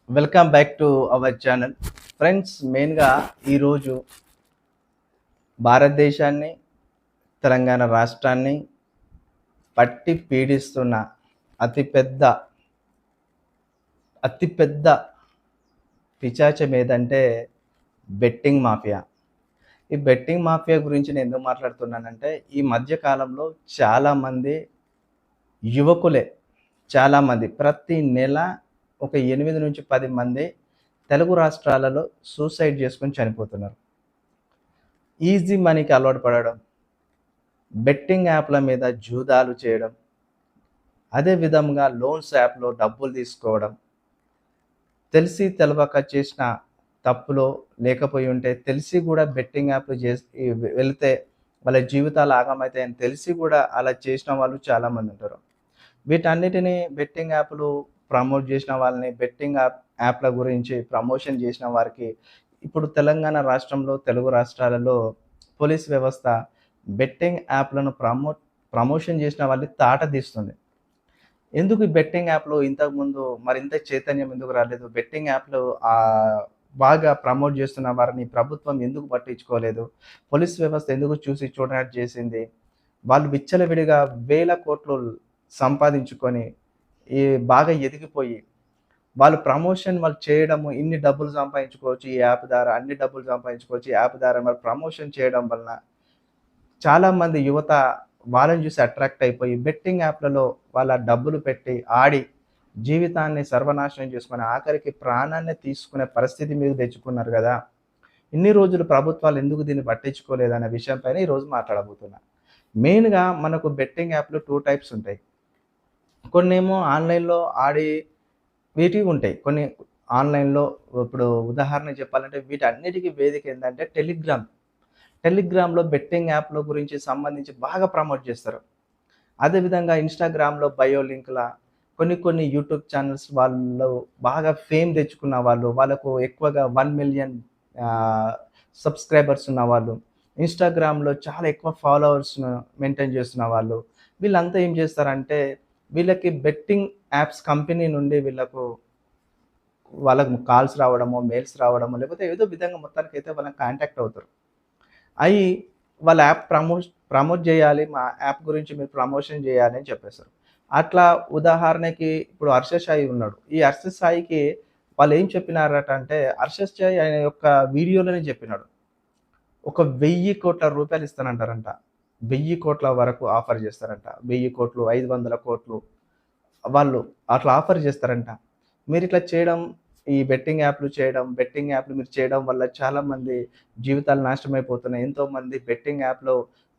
Welcome back to our channel. Friends, మెయిన్గా ఈరోజు భారతదేశాన్ని, తెలంగాణ రాష్ట్రాన్ని పట్టి పీడిస్తున్న అతిపెద్ద అతిపెద్ద పిచాచం ఏదంటే బెట్టింగ్ మాఫియా. ఈ బెట్టింగ్ మాఫియా గురించి నేను ఎందుకు మాట్లాడుతున్నానంటే, ఈ మధ్య కాలంలో చాలామంది యువకులే చాలామంది ప్రతి నెల ఒక 8 నుంచి 10 మంది తెలుగు రాష్ట్రాలలో సూసైడ్ చేసుకొని చనిపోతున్నారు. ఈజీ మనీకి అలవాటు పడడం, బెట్టింగ్ యాప్ల మీద జూదాలు చేయడం, అదే విధంగా లోన్స్ యాప్‌లో డబ్బులు తీసుకోవడం, తెలిసి తెలవక చేసిన తప్పులో లేకపోయి ఉంటే తెలిసి కూడా బెట్టింగ్ యాప్‌లు వెళ్తే వాళ్ళ జీవితాలు ఆగమవుతాయని తెలిసి కూడా అలా చేసిన వాళ్ళు చాలామంది ఉంటారు. వీటన్నిటిని బెట్టింగ్ యాప్‌లు ప్రమోట్ చేసిన వాళ్ళని, బెట్టింగ్ యాప్‌ల గురించి ప్రమోషన్ చేసిన వారికి ఇప్పుడు తెలంగాణ రాష్ట్రంలో, తెలుగు రాష్ట్రాలలో పోలీస్ వ్యవస్థ బెట్టింగ్ యాప్‌లను ప్రమోషన్ చేసిన వాళ్ళని తాట తీస్తుంది. ఎందుకు ఈ బెట్టింగ్ యాప్‌లు ఇంతకుముందు మరింత చైతన్యం ఎందుకు రాలేదు? బెట్టింగ్ యాప్‌లు బాగా ప్రమోట్ చేస్తున్న వారిని ప్రభుత్వం ఎందుకు పట్టించుకోలేదు? పోలీస్ వ్యవస్థ ఎందుకు చూసి చూడనట్టు చేసింది? వాళ్ళు విచ్చలవిడిగా వేల కోట్లు సంపాదించుకొని ఈ బాగా ఎదిగిపోయి వాళ్ళు చేయడము, ఇన్ని డబ్బులు సంపాదించుకోవచ్చు ఈ యాప్ ద్వారా, అన్ని డబ్బులు సంపాదించుకోవచ్చు ఈ యాప్ ద్వారా మరి ప్రమోషన్ చేయడం వలన చాలామంది యువత వాళ్ళని చూసి అట్రాక్ట్ అయిపోయి బెట్టింగ్ యాప్‌లలో వాళ్ళ డబ్బులు పెట్టి ఆడి జీవితాన్ని సర్వనాశనం చేసుకొని ఆఖరికి ప్రాణాన్నే తీసుకునే పరిస్థితి మీరు తెచ్చుకున్నారు గదా! ఇన్ని రోజులు ప్రభుత్వాలు ఎందుకు దీన్ని పట్టించుకోలేదనే విషయం పైన ఈరోజు మాట్లాడబోతున్నా. మెయిన్‌గా మనకు బెట్టింగ్ యాప్‌లు 2 టైప్స్ ఉంటాయి. కొన్నేమో ఆన్‌లైన్‌లో ఆడి వీటివి ఉంటాయి. కొన్ని ఆన్‌లైన్‌లో ఇప్పుడు ఉదాహరణకు చెప్పాలంటే వీటన్నిటికి వేదిక ఏందంటే టెలిగ్రామ్. టెలిగ్రామ్‌లో బెట్టింగ్ యాప్‌ల గురించి సంబంధించి బాగా ప్రమోట్ చేస్తారు. అదేవిధంగా ఇన్‌స్టాగ్రామ్‌లో బయో లింక్‌ల కొన్ని కొన్ని యూట్యూబ్ ఛానెల్స్ వాళ్ళు బాగా ఫేమ్ తెచ్చుకున్న వాళ్ళు, వాళ్ళకు ఎక్కువగా 1,000,000 ఆహ్, సబ్‌స్క్రైబర్స్ ఉన్నవాళ్ళు, ఇన్‌స్టాగ్రామ్‌లో చాలా ఎక్కువ ఫాలోవర్స్‌ను మెయింటైన్ చేస్తున్న వాళ్ళు, వీళ్ళంతా ఏం చేస్తారంటే వీళ్ళకి బెట్టింగ్ యాప్స్ కంపెనీ నుండి వాళ్ళకి కాల్స్ రావడమో, మెయిల్స్ రావడమో లేకపోతే ఏదో విధంగా మొత్తానికైతే వాళ్ళని కాంటాక్ట్ అవుతారు. అయి వాళ్ళ యాప్ ప్రమోట్ జేయాలి. మా యాప్ గురించి మీరు ప్రమోషన్ జేయాలి అని చెప్పేసారు. అట్లా ఉదాహరణకి ఇప్పుడు 'హర్ష సాయి' ఉన్నాడు. ఈ 'హర్ష సాయికి' వాళ్ళేం చెప్పినారట అంటే 'హర్ష సాయి' ఆయన యొక్క వీడియోలోనే చెప్పినాడు. ఒక 1,000,00,00,000 ఇస్తానంటారంట. 1,000,00,00,000 వరకు ఆఫర్ జేస్తారంట. 1,000,00,00,000, 500,00,00,000 వాళ్ళు అట్లా ఆఫర్ జేస్తారంట. మీరిట్లా చేయడం, ఈ బెట్టింగ్ యాప్‌లు మీరు చేయడం వల్ల చాలామంది జీవితాలు నాశనమైపోతున్నాయి. ఎంతోమంది బెట్టింగ్ యాప్‌లో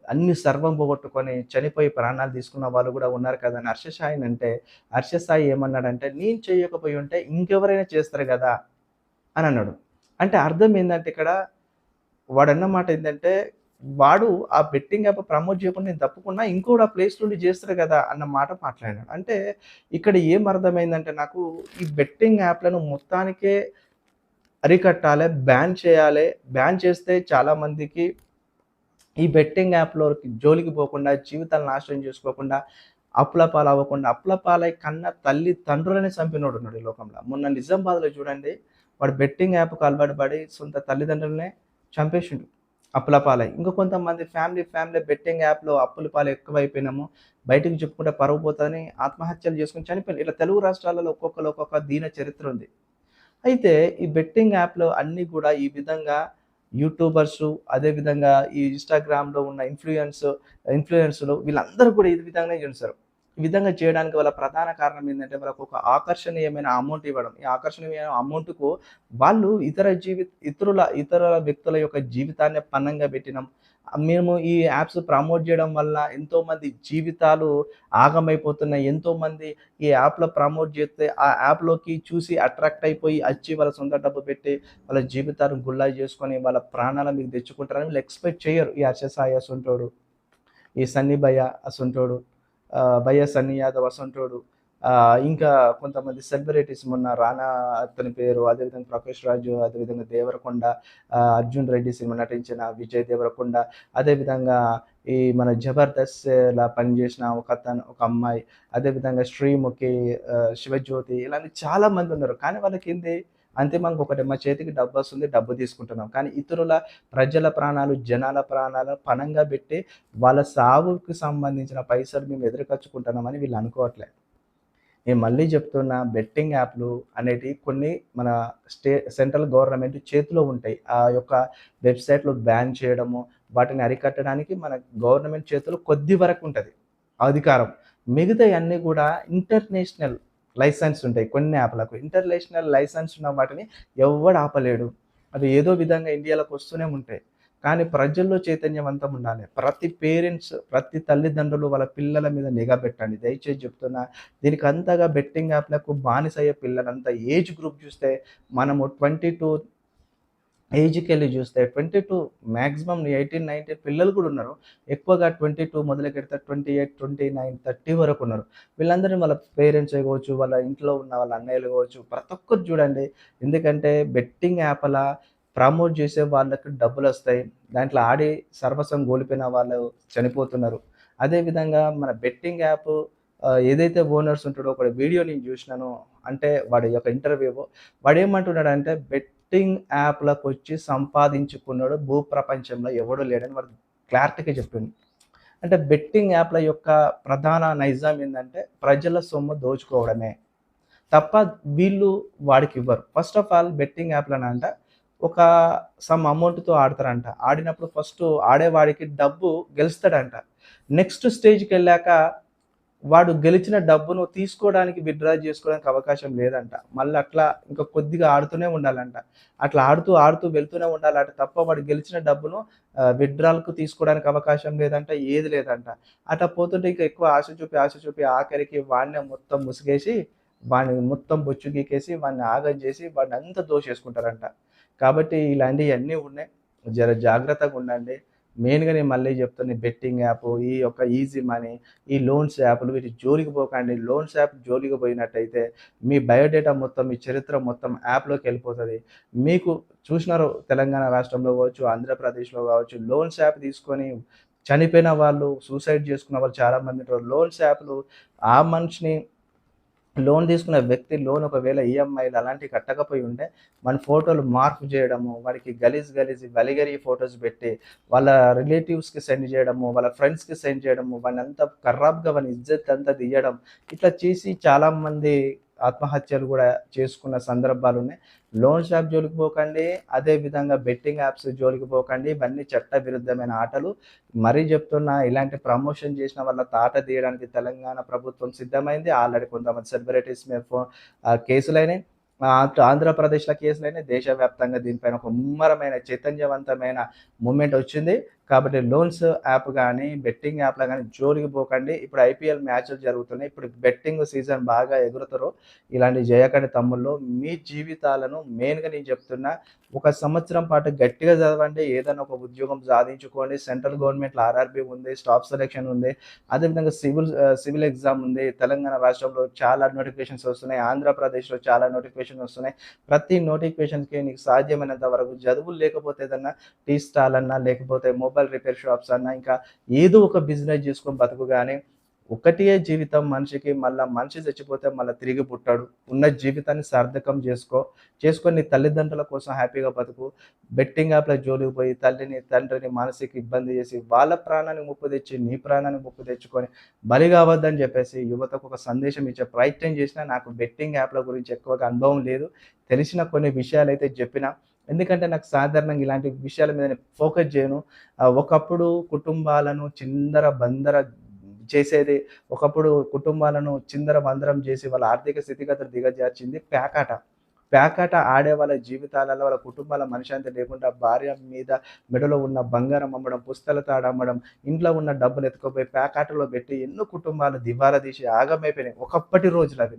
అన్ని సర్వం పోగొట్టుకొని చనిపోయి ప్రాణాలు తీసుకున్న వాళ్ళు గూడా ఉన్నారు కదా! అని హర్ష సాయినంటే, హర్ష సాయి ఏమన్నాడంటే, "నేను చేయకపోయుంటే ఇంకెవరైనా చేస్తారు గదా!" అనన్నాడు. అంటే అర్థం ఏందంటే ఇక్కడ వాడన్న మాట ఏందంటే, వాడు ఆ బెట్టింగ్ యాప్ ప్రమోట్ చేయకుండా నేను తప్పుకున్నా ఇంకోడు ఆ ప్లేస్ నుండి చేస్తాడు గదా! అన్న మాట మాట్లాడినాడు. అంటే ఇక్కడ ఏం అర్థమైందంటే నాకు ఈ బెట్టింగ్ యాప్‌లను మొత్తానికే అరికట్టాలే, బ్యాన్ చేయాలే. బ్యాన్ చేస్తే చాలా మందికి ఈ బెట్టింగ్ యాప్‌లోకి జోలికి పోకుండా, జీవితాలు నాశనం చేసుకోకుండా, అప్పుల పాలవ్వకుండా, అప్పుల పాలై కన్న తల్లిదండ్రులనే చంపినోడున్నాడు ఈ లోకంలో. మొన్న నిజామాబాద్‌లో చూడండి, వాడు బెట్టింగ్ యాప్‌కి అలవాటు పడి సొంత తల్లిదండ్రులనే చంపేసిండు అప్పుల పాలై. ఇంకా కొంతమంది ఫ్యామిలీ బెట్టింగ్ యాప్‌లో అప్పుల పాలు ఎక్కువైపోయినాము, బయటికి చెప్పుకుంటే పరువు పోతదని ఆత్మహత్యలు చేసుకొని చనిపోయిండ్రు. ఇట్లా తెలుగు రాష్ట్రాలలో ఒక్కొక్కళ్ళు ఒక్కొక్క దీన చరిత్ర ఉంది. అయితే ఈ బెట్టింగ్ యాప్‌లు అన్నీ గూడా ఈ విధంగా యూట్యూబర్సు, అదే విధంగా ఈ ఇన్‌స్టాగ్రామ్‌లో ఉన్న ఇన్‌ఫ్లుయెన్సర్‌లు వీళ్ళందరూ కూడా ఈ విధంగానే చేస్తారు. ఈ విధంగా చేయడానికి వాళ్ళ ప్రధాన కారణం ఏందంటే వాళ్ళకొక ఆకర్షణీయమైన అమౌంట్ ఇవ్వడం. ఈ ఆకర్షణీయమైన అమౌంట్‌కు వాళ్ళు ఇతర వ్యక్తుల యొక్క జీవితాన్నే పణంగా పెట్టినాం. మేము ఈ యాప్స్ ప్రమోట్ చేయడం వల్ల ఎంతోమంది జీవితాలు ఆగమైపోతున్నాయి. ఎంతోమంది ఈ యాప్‌లో ప్రమోట్ జేత్తే, ఆ యాప్‌లోకి చూసి అట్రాక్ట్ అయిపోయి, అచ్చి వాళ్ళ సొంత డబ్బు పెట్టి, వాళ్ళ జీవితాలను గుల్లా జేసుకొని, వాళ్ళ ప్రాణాల మీదకి తెచ్చుకుంటారని వీళ్ళు ఎక్స్‌పెక్ట్ చెయ్యరు. ఈ 'హర్ష సాయి' అసుంటోడు, ఈ 'సన్నీ భయ్య' అసుంటోడు, 'భయ్యా సన్నీ యాదవ్' అసుంటోడు, ఇంకా కొంతమంది సెలబ్రిటీస్ మొన్న 'రానా' అతని పేరు, అదేవిధంగా 'ప్రకాష్ రాజు', అదేవిధంగా 'దేవరకొండ', 'అర్జున్ రెడ్డి' సినిమా నటించిన 'విజయ్ దేవరకొండ', అదేవిధంగా ఈ మన 'జబర్దస్త్'లా పనిచేసిన ఒక అమ్మాయి, అదేవిధంగా 'శ్రీముఖి', 'శివజ్యోతి' ఇలాంటి చాలా మందున్నారు. కానీ వాళ్ళకేంది అంతిమంగా ఒకటే మా చేతికి డబ్బొస్తుంది, డబ్బు తీసుకుంటున్నాం. కానీ ఇతరుల ప్రజల ప్రాణాలు, జనాల ప్రాణాలను పణంగా పెట్టి వాళ్ళ సావుకి సంబంధించిన పైసలు మేము ఎదురుకచ్చుకుంటున్నామని వీళ్ళు అనుకోవట్లే. నేను మళ్ళీ చెప్తున్నా బెట్టింగ్ యాప్‌లు అనేటివి కొన్ని మన సెంట్రల్ గవర్నమెంట్ చేతిలో ఉంటాయి. ఆ యొక్క వెబ్‌సైట్‌లు బ్యాన్ చేయడము, వాటిని అరికట్టడానికి మన గవర్నమెంట్ చేతిలో కొద్ది వరకు ఉంటది అధికారం. మిగతాయన్నీ గూడా ఇంటర్నేషనల్ లైసెన్స్ ఉంటాయి కొన్ని యాప్‌లకు. ఇంటర్నేషనల్ లైసెన్స్ ఉన్న వాటిని ఎవ్వడు ఆపలేడు. అవి ఏదో విధంగా ఇండియాలోకి వస్తూనే ఉంటాయి. కానీ ప్రజల్లో చైతన్యవంతం ఉండాలి. ప్రతి పేరెంట్స్, ప్రతి తల్లిదండ్రులు వాళ్ళ పిల్లల మీద నిఘా పెట్టండి. దయచేసి చెప్తున్నా. దీనికి అంతగా బెట్టింగ్ యాప్‌లకు బానిసయ్యే పిల్లలంతా ఏజ్ గ్రూప్ చూస్తే మనము 22 ఏజ్‌కెళ్ళి చూస్తే 22 మాక్సిమం 18, 19 పిల్లలు కూడా ఉన్నారు. ఎక్కువగా 22 మొదలుకెడితే 28, 29, 30 వరకు ఉన్నారు. వీళ్ళందరిని వాళ్ళ పేరెంట్సే కావచ్చు, వాళ్ళ ఇంట్లో ఉన్న వాళ్ళ అన్నయ్యలు కావచ్చు, ప్రతి ఒక్కరు చూడండి. ఎందుకంటే బెట్టింగ్ యాప్‌ల ప్రమోట్ చేసే వాళ్ళకి డబ్బులొస్తాయి. దాంట్లో ఆడి సర్వస్వం కోల్పోయిన వాళ్ళు చనిపోతున్నారు. అదే విధంగా మన బెట్టింగ్ యాప్ ఏదైతే ఓనర్స్ ఉంటాడో ఒక వీడియో నేను చూసినాను. అంటే వాడి యొక్క ఇంటర్వ్యూ వాడేమంటున్నాడంటే బెట్టింగ్ యాప్‌లకొచ్చి సంపాదించుకున్నోడు భూప్రపంచంలో ఎవడు లేడని వాడు క్లారిటీగా చెప్పిండు. అంటే బెట్టింగ్ యాప్‌ల యొక్క ప్రధాన నైజం ఏందంటే ప్రజల సొమ్ము దోచుకోవడమే. తప్ప వీళ్ళు వాడికివ్వరు. ఫస్ట్ ఆఫ్ ఆల్ బెట్టింగ్ యాప్‌లనంట ఒక సమ్ అమౌంట్‌తో ఆడతారంట. ఆడినప్పుడు ఫస్టు ఆడేవాడికి డబ్బు గెలుస్తాడంట. నెక్స్ట్ స్టేజ్‌కెళ్ళాక వాడు గెలిచిన డబ్బును తీసుకోవడానికి విత్‌డ్రా చేసుకోవడానికి అవకాశం లేదంట. మళ్ళీ అట్లా ఇంకా కొద్దిగా ఆడుతూనే ఉండాలంట. అట్లా ఆడుతూ వెళ్తూనే ఉండాలట తప్ప వాడు గెలిచిన డబ్బును విత్‌డ్రాల్‌కు తీసుకోవడానికి అవకాశం లేదంట. ఏది లేదంట. అట్లా పోతుంటే ఇంకా ఎక్కువ ఆశ చూపి ఆఖరికి వాడినే మొత్తం ముసుగేసి, వాడిని మొత్తం బొచ్చు గీకేసి, వాడిని ఆగం చేసి, వాడినంతా దోచేసుకుంటారంట. కాబట్టి ఇలాంటియన్నీ ఉన్నాయి. జర జాగ్రత్తగుండండి. మెయిన్‌గా నేను మళ్ళీ చెప్తున్నా బెట్టింగ్ యాపు, ఈ యొక్క ఈజీ మనీ, ఈ లోన్స్ యాపులు వీటి జోలికి పోకండి. లోన్స్ యాప్ జోలికి పోయినట్టయితే మీ బయోడేటా మొత్తం, మీ చరిత్ర మొత్తం యాప్‌లోకెళ్ళిపోతది. మీకు చూసినారు తెలంగాణ రాష్ట్రంలో కావచ్చు, ఆంధ్రప్రదేశ్‌లో కావచ్చు, లోన్స్ యాప్ తీసుకొని చనిపోయిన వాళ్ళు, సూసైడ్ చేసుకున్న వాళ్ళు చాలామంది ఉంటారు. లోన్స్ యాప్‌లు ఆ మనిషిని లోన్ తీసుకున్న వ్యక్తి లోన్ ఒకవేళ ఈఎంఐలు అలాంటివి కట్టకపోయి ఉంటే, మన ఫోటోలు మార్పు జేయడము, వాడికి గలీజ్ వల్గరీ ఫోటోస్ పెట్టి, వాళ్ళ రిలేటివ్స్‌కి సెండ్ జేయడము, వాళ్ళ ఫ్రెండ్స్‌కి సెండ్ చేయడము, వాడినంతా ఖరాబ్‌గా వాని ఇజ్జత్ అంతా తీయడం, ఇట్లా చేసి చాలామంది ఆత్మహత్యలు గూడా చేసుకున్న సందర్భాలున్నాయి. లోన్స్ యాప్ జోలికి పోకండి. అదే విధంగా బెట్టింగ్ యాప్స్ జోలికి పోకండి. ఇవన్నీ చట్ట విరుద్ధమైన ఆటలు. మరీ చెప్తున్నా ఇలాంటి ప్రమోషన్ చేసిన వాళ్ళ తాట తీయడానికి తెలంగాణ ప్రభుత్వం సిద్ధమైంది. ఆల్రెడీ కొంతమంది సెలబ్రిటీస్ మీద కేసులైనయి. ఆంధ్రప్రదేశ్‌లో కేసులైనయి. దేశవ్యాప్తంగా దీనిపైన ఒక ముమ్మరమైన చైతన్యవంతమైన మూవ్‌మెంట్ వచ్చింది. కాబట్టి లోన్స్ యాప్ గానీ, బెట్టింగ్ యాప్‌ల గానీ జోలికి పోకండి. ఇప్పుడు ఐపీఎల్ మ్యాచ్‌లు జరుగుతున్నాయి. ఇప్పుడు బెట్టింగ్ సీజన్ బాగా ఎగురుతుర్రు. ఇలాంటివి జేయకండి తమ్ముళ్ళు. మీ జీవితాలను మెయిన్‌గా నేను చెప్తున్నా, ఒక సంవత్సరం పాటు గట్టిగా చదవండి. ఏదైనా ఒక ఉద్యోగం సాధించుకోండి. సెంట్రల్ గవర్నమెంట్‌లో ఆర్ఆర్‌బీ ఉంది. స్టాఫ్ సెలక్షన్ ఉంది. అదేవిధంగా సివిల్ ఎగ్జామ్ ఉంది. తెలంగాణ రాష్ట్రంలో చాలా నోటిఫికేషన్స్ వస్తున్నాయి. ఆంధ్రప్రదేశ్‌లో చాలా నోటిఫికేషన్స్ వస్తున్నాయి. ప్రతి నోటిఫికేషన్‌కి నీకు సాధ్యమైనంత వరకు చదువులు లేకపోతే ఏదన్నా టీ స్టాల్ అన్నా, లేకపోతే మొబైల్ రిపేర్ షాప్స్ అన్నా, ఇంకా ఏదో ఒక బిజినెస్ చేసుకొని బతుకు గానీ, ఒకటే జీవితం మనిషికి. మళ్ళా మనిషి చచ్చిపోతే మళ్ళా తిరిగి పుట్టడు. ఉన్న జీవితాన్ని సార్థకం చేసుకో. చేసుకొని నీ తల్లిదండ్రుల కోసం హ్యాపీగా బతుకు. బెట్టింగ్ యాప్‌ల జోలికి పోయి తల్లిని, తండ్రిని మానసిక ఇబ్బంది చేసి, వాళ్ళ ప్రాణానికి ముప్పు తెచ్చి, నీ ప్రాణానికి ముప్పు తెచ్చుకొని బలి కావద్దని చెప్పేసి యువతకు ఒక సందేశం ఇచ్చే ప్రయత్నం చేసినా. నాకు బెట్టింగ్ యాప్‌ల గురించి ఎక్కువగా అనుభవం లేదు. తెలిసిన కొన్ని విషయాలైతే చెప్పినా. ఎందుకంటే నాకు సాధారణంగా ఇలాంటి విషయాల మీద నేను ఫోకస్ చేయను. ఒకప్పుడు కుటుంబాలను చిందరబందర చేసేది. ఒకప్పుడు కుటుంబాలను చిందరవందరం చేసి వాళ్ళ ఆర్థిక స్థితిగతులు దిగజార్చింది పేకాట. పేకాట ఆడే వాళ్ళ జీవితాలలో వాళ్ళ కుటుంబాల మనశ్శాంతి లేకుండా భార్య మీద మెడలో ఉన్న బంగారం అమ్మడం, పుస్తల తాడు అమ్మడం, ఇంట్లో ఉన్న డబ్బులు ఎత్తుకుపోయి పేకాటలో పెట్టి ఎన్నో కుటుంబాలు దివాలా తీసి ఆగమైపోయినాయి. ఒకప్పటి రోజులవి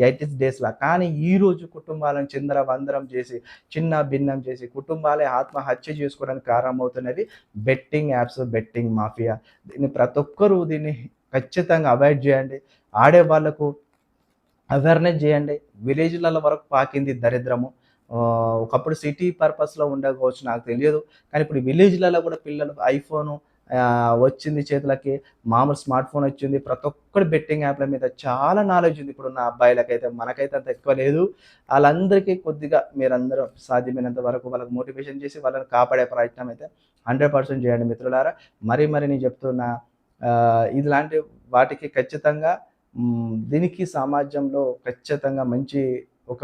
80స్ డేస్‌ల. కానీ ఈరోజు కుటుంబాలను చిందరవందరం చేసి, చిన్నాభిన్నం చేసి, కుటుంబాలే ఆత్మహత్య చేసుకోవడానికి కారణమవుతున్నవి బెట్టింగ్ యాప్స్, బెట్టింగ్ మాఫియా. దీన్ని ప్రతి ఒక్కరు దీన్ని ఖచ్చితంగా అవాయిడ్ చేయండి. ఆడే వాళ్ళకు అవేర్‌నెస్ జేయండి. విలేజ్‌లలో వరకు పాకింది దరిద్రము. ఒకప్పుడు సిటీ పర్పస్‌లో ఉండకపోవచ్చు నాకు తెలియదు. కానీ ఇప్పుడు విలేజ్‌లలో గూడా పిల్లలు ఐఫోను వచ్చింది చేతులకి. మామూలు స్మార్ట్ ఫోన్ వచ్చింది. ప్రతి ఒక్కడు బెట్టింగ్ యాప్‌ల మీద చాలా నాలెడ్జ్ ఉంది ఇప్పుడున్న అబ్బాయిలకైతే. మనకైతే అంత ఎక్కువ లేదు. ఆళ్ళందరికీ కొద్దిగా మీరందరూ సాధ్యమైనంత వరకు వాళ్ళకి మోటివేషన్ చేసి వాళ్ళని కాపాడే ప్రయత్నం అయితే 100% చేయండి మిత్రులారా. మరీ నేను చెప్తున్నా ఇలాంటి వాటికి ఖచ్చితంగా దీనికి సమాజంలో ఖచ్చితంగా మంచి ఒక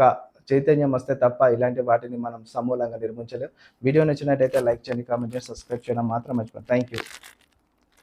చైతన్యం వస్తే తప్ప ఇలాంటి వాటిని మనం సమూలంగా నిర్మించలేం. వీడియో నచ్చినట్టయితే లైక్ చేయండి, కామెంట్ చేయండి, సబ్స్క్రైబ్ చేయడం మాత్రం మర్చిపోకండి. Thank you.